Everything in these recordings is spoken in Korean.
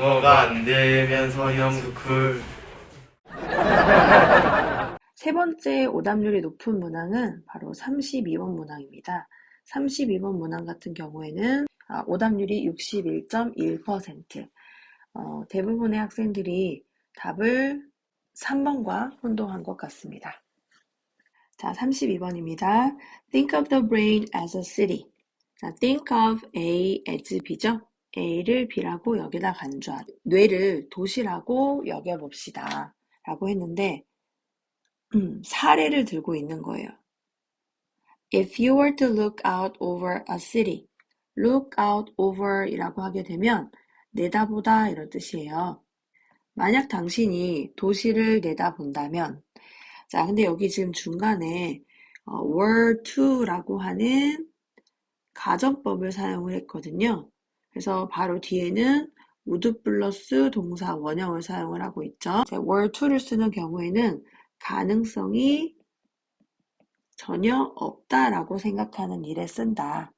영어가 안 되면서 영수쿨. 세 번째 오답률이 높은 문항은 바로 32번 문항입니다. 32번 문항 같은 경우에는 오답률이 61.1%. 대부분의 학생들이 답을 3번과 혼동한 것 같습니다. 자, 32번입니다. Think of the brain as a city. 자, think of A as B죠? A를 B라고 여기다 간주하다. 뇌를 도시라고 여겨봅시다. 라고 했는데 사례를 들고 있는 거예요. If you were to look out over a city, look out over 이라고 하게 되면 내다보다 이런 뜻이에요. 만약 당신이 도시를 내다본다면, 자, 근데 여기 지금 중간에 were to라고 하는 가정법을 사용을 했거든요. 그래서 바로 뒤에는 would 플러스 동사 원형을 사용을 하고 있죠. were to를 쓰는 경우에는 가능성이 전혀 없다라고 생각하는 일에 쓴다.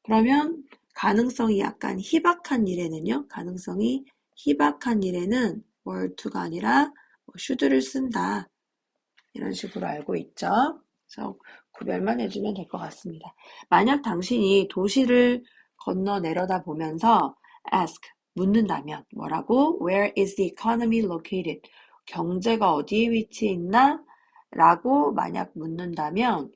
그러면 가능성이 약간 희박한 일에는요. 가능성이 희박한 일에는 were to가 아니라 should를 쓴다. 이런 식으로 알고 있죠. 그래서 구별만 해주면 될 것 같습니다. 만약 당신이 도시를 건너 내려다 보면서 ask, 묻는다면 뭐라고? Where is the economy located? 경제가 어디에 위치해 있나? 라고 만약 묻는다면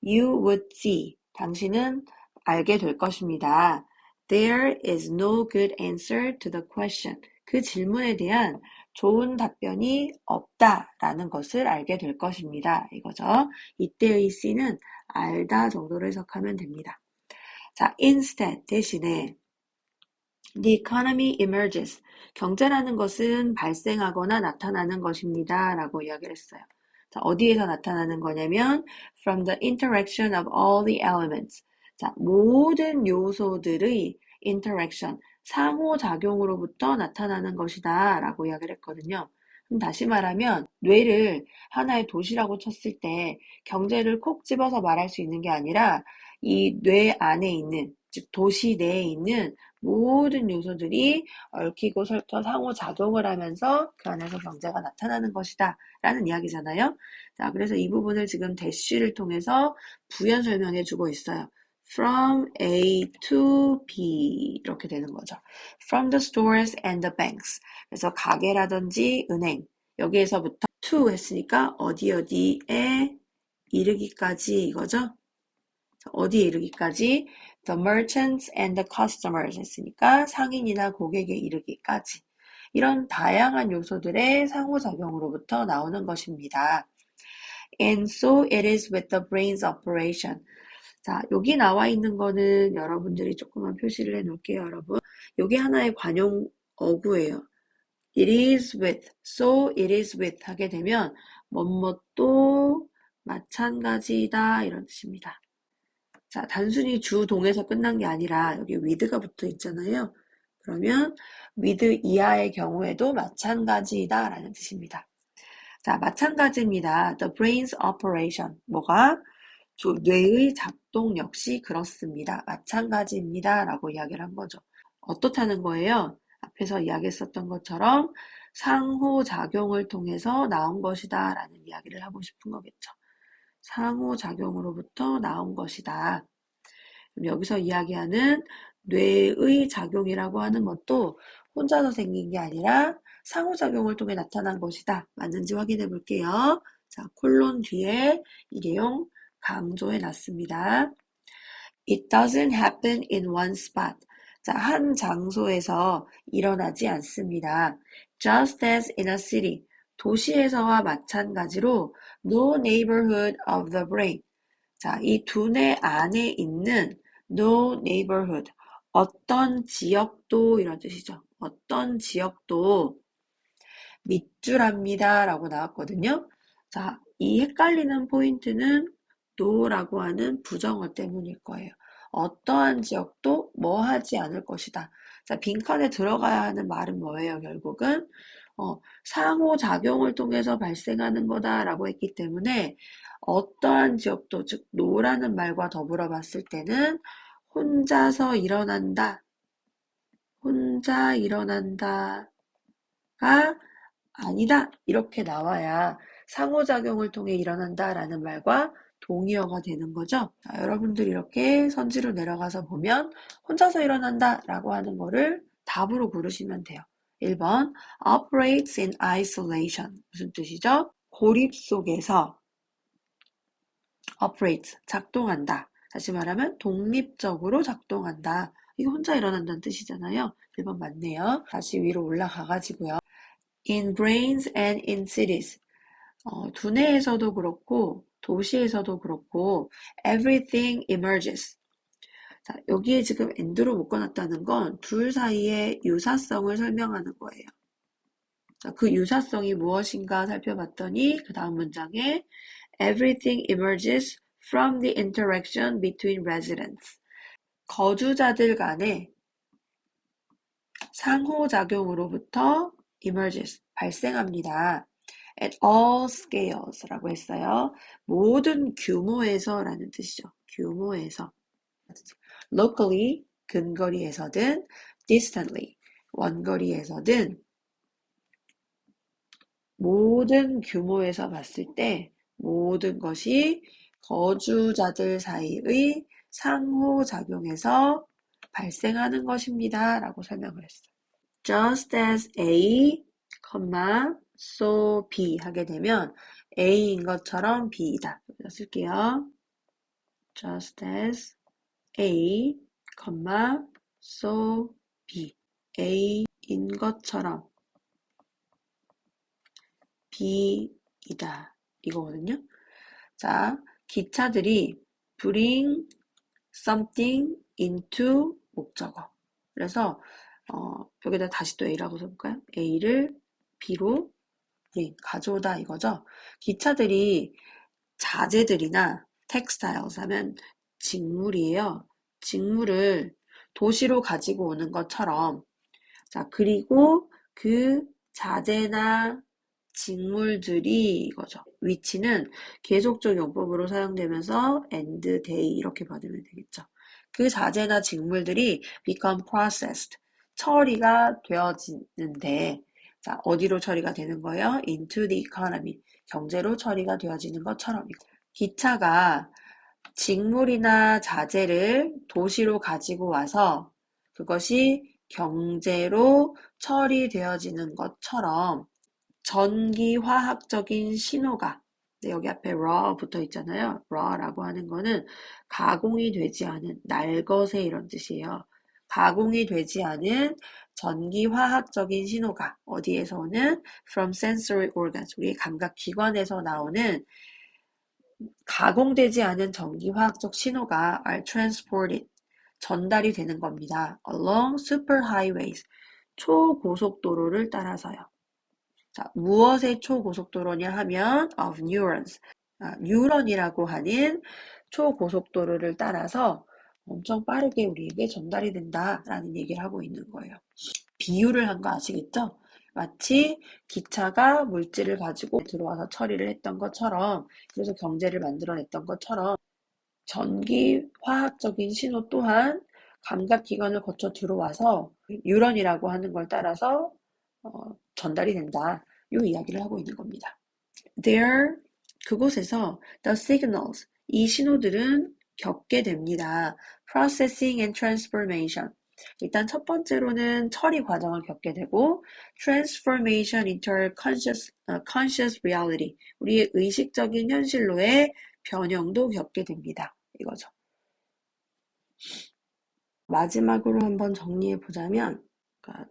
you would see, 당신은 알게 될 것입니다. There is no good answer to the question. 그 질문에 대한 좋은 답변이 없다라는 것을 알게 될 것입니다. 이거죠. 이때의 C는 알다 정도로 해석하면 됩니다. 자, instead 대신에 the economy emerges. 경제라는 것은 발생하거나 나타나는 것입니다. 라고 이야기를 했어요. 자, 어디에서 나타나는 거냐면 from the interaction of all the elements. 자, 모든 요소들의 interaction, 상호작용으로부터 나타나는 것이다 라고 이야기를 했거든요. 그럼 다시 말하면 뇌를 하나의 도시라고 쳤을 때 경제를 콕 집어서 말할 수 있는 게 아니라 이 뇌 안에 있는, 즉 도시 내에 있는 모든 요소들이 얽히고 설켜 상호작용을 하면서 그 안에서 경제가 나타나는 것이다 라는 이야기잖아요. 자, 그래서 이 부분을 지금 대쉬를 통해서 부연 설명해 주고 있어요. From A to B 이렇게 되는 거죠. From the stores and the banks. 그래서 가게라든지 은행, 여기에서부터 to 했으니까 어디에 이르기까지 이거죠. 어디에 이르기까지? The merchants and the customers 했으니까 상인이나 고객에 이르기까지. 이런 다양한 요소들의 상호작용으로부터 나오는 것입니다. And so it is with the brain's operation. 자, 여기 나와 있는 거는 여러분들이 조금만 표시를 해 놓을게요, 여러분. 여기 하나의 관용 어구예요. It is with, so it is with 하게 되면 뭐뭐도 마찬가지다 이런 뜻입니다. 자, 단순히 주동에서 끝난 게 아니라 여기 with가 붙어 있잖아요. 그러면 with 이하의 경우에도 마찬가지다 라는 뜻입니다. 자, 마찬가지입니다. The brain's operation. 뭐가? 뇌의 작동 역시 그렇습니다. 마찬가지입니다. 라고 이야기를 한 거죠. 어떻다는 거예요? 앞에서 이야기했었던 것처럼 상호작용을 통해서 나온 것이다 라는 이야기를 하고 싶은 거겠죠. 상호작용으로부터 나온 것이다. 그럼 여기서 이야기하는 뇌의 작용이라고 하는 것도 혼자서 생긴 게 아니라 상호작용을 통해 나타난 것이다. 맞는지 확인해 볼게요. 자, 콜론 뒤에 이 내용 강조해 놨습니다. It doesn't happen in one spot. 자, 한 장소에서 일어나지 않습니다. Just as in a city. 도시에서와 마찬가지로 no neighborhood of the brain. 자, 이 두뇌 안에 있는 no neighborhood. 어떤 지역도 이런 뜻이죠. 어떤 지역도 밑줄합니다. 라고 나왔거든요. 자, 이 헷갈리는 포인트는 no라고 하는 부정어 때문일 거예요. 어떠한 지역도 뭐 하지 않을 것이다. 자, 빈칸에 들어가야 하는 말은 뭐예요, 결국은? 상호작용을 통해서 발생하는 거다라고 했기 때문에 어떠한 지역도, 즉 no라는 말과 더불어 봤을 때는 혼자서 일어난다 혼자 일어난다가 아니다. 이렇게 나와야 상호작용을 통해 일어난다라는 말과 동의어가 되는 거죠. 자, 여러분들 이렇게 선지로 내려가서 보면 혼자서 일어난다라고 하는 거를 답으로 고르시면 돼요. 1번 operates in isolation. 무슨 뜻이죠? 고립 속에서 operates, 작동한다. 다시 말하면 독립적으로 작동한다. 이거 혼자 일어난다는 뜻이잖아요. 1번 맞네요. 다시 위로 올라가가지고요. In brains and in cities. 두뇌에서도 그렇고 도시에서도 그렇고 everything emerges. 자, 여기에 지금 and로 묶어놨다는 건 둘 사이의 유사성을 설명하는 거예요. 자, 그 유사성이 무엇인가 살펴봤더니 그 다음 문장에 everything emerges from the interaction between residents. 거주자들 간의 상호작용으로부터 emerges, 발생합니다. At all scales 라고 했어요. 모든 규모에서 라는 뜻이죠. 규모에서. Locally, 근거리에서든 distantly, 원거리에서든 모든 규모에서 봤을 때 모든 것이 거주자들 사이의 상호작용에서 발생하는 것입니다. 라고 설명을 했어요. Just as A, so B 하게 되면 A인 것처럼 B이다. 여기다 쓸게요. Just as A, so B. A인 것처럼 B이다. 이거거든요. 자, 기차들이 bring something into 목적어. 그래서 여기다 다시 또 A라고 써볼까요? A를 B로 가져오다 이거죠. 기차들이 자재들이나 textiles 하면 직물이에요. 직물을 도시로 가지고 오는 것처럼 자 그리고 그 자재나 직물들이 이거죠. 위치는 계속적 용법으로 사용되면서 and they 이렇게 받으면 되겠죠. 그 자재나 직물들이 become processed, 처리가 되어지는데 자 어디로 처리가 되는 거예요? into the economy, 경제로 처리가 되어지는 것처럼 기차가 직물이나 자재를 도시로 가지고 와서 그것이 경제로 처리되어지는 것처럼 전기화학적인 신호가 여기 앞에 raw 붙어 있잖아요. raw라고 하는 거는 가공이 되지 않은 날것의 이런 뜻이에요. 가공이 되지 않은 전기화학적인 신호가 어디에서 오는? From sensory organs, 우리의 감각기관에서 나오는 가공되지 않은 전기화학적 신호가 are transported, 전달이 되는 겁니다. along superhighways, 초고속도로를 따라서요. 자, 무엇의 초고속도로냐 하면 of neurons, 뉴런이라고 하는 초고속도로를 따라서 엄청 빠르게 우리에게 전달이 된다라는 얘기를 하고 있는 거예요. 비유를 한 거 아시겠죠? 마치 기차가 물질을 가지고 들어와서 처리를 했던 것처럼, 그래서 경제를 만들어냈던 것처럼 전기 화학적인 신호 또한 감각기관을 거쳐 들어와서 뉴런이라고 하는 걸 따라서 전달이 된다. 이 이야기를 하고 있는 겁니다. There, 그곳에서 the signals, 이 신호들은 겪게 됩니다. Processing and transformation. 일단 첫 번째로는 처리 과정을 겪게 되고 transformation into conscious reality, 우리의 의식적인 현실로의 변형도 겪게 됩니다. 이거죠. 마지막으로 한번 정리해 보자면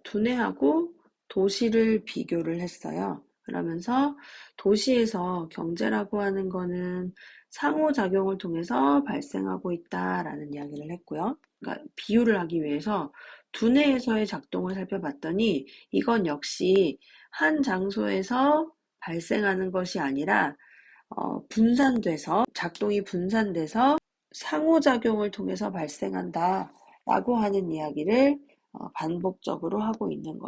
두뇌하고 도시를 비교를 했어요. 그러면서 도시에서 경제라고 하는 거는 상호작용을 통해서 발생하고 있다라는 이야기를 했고요. 그러니까 비유를 하기 위해서 두뇌에서의 작동을 살펴봤더니 이건 역시 한 장소에서 발생하는 것이 아니라 분산돼서 작동이 분산돼서 상호작용을 통해서 발생한다 라고 하는 이야기를 반복적으로 하고 있는 거죠.